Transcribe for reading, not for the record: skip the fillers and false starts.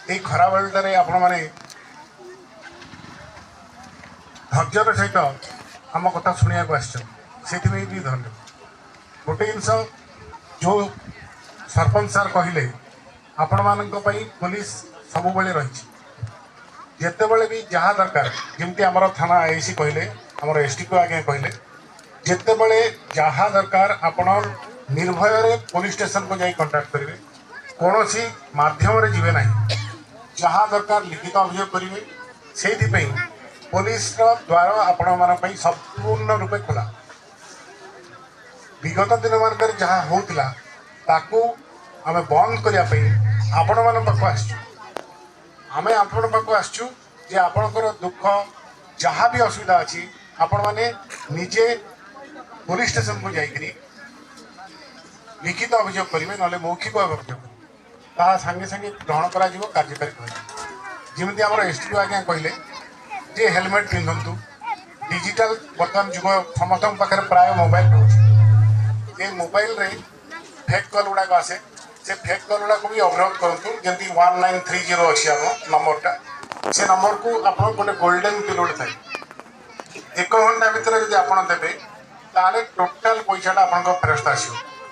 ये खरा बेलटारे आपण मैंने धैर्यर सहित आम कथा शुणा आसपी भी धन्यवाद। गोटे जिनस जो सरपंच सार कहले आपण मान पुलिस सब रही जितेबले भी जहाँ दरकार जमती आमर थाना आईसी कहले आमर एसटी को आगे कहले जितेबले जहाँ दरकार आपण निर्भय पुलिस स्टेशन को जाई कांटेक्ट करेंगे कौन सी माध्यम जीवे ना जहाँ दरकार लिखित अभियोग करेंगे से पुलिस द्वार आपण मान संपूर्ण रूपे खोला। विगत दिन मानक जहाँ होता आम बंद करने आपण मान पाक आमे आपण पाक आसचु जे आपणकर दुख जहाँ भी असुविधा अच्छी आपण माने निजे पुलिस स्टेशन को जाइकरी लिखित अभियोग करेंगे ना मौखिक अभियोग करेंगे सागे सागे ग्रहण करा कार्यकारी जमी आम एसटी आज्ञा कहले जे हेलमेट पिंधतु डिजिटल बर्तमान जुग समस्त पाखे प्राय मोबाइल रोचे ये मोबाइल रे फेक कल गुड़ाक आसे से फेक कल गुड़ाक भी अवरोध करूँ जमी 1930 अच्छी आम नंबरटा से नंबर को आप गोटे गोल्डन पिरियड थाए 1 घंटा भितर जब आप देवे ताले टोटाल पैसाटा आप फेरस्त आस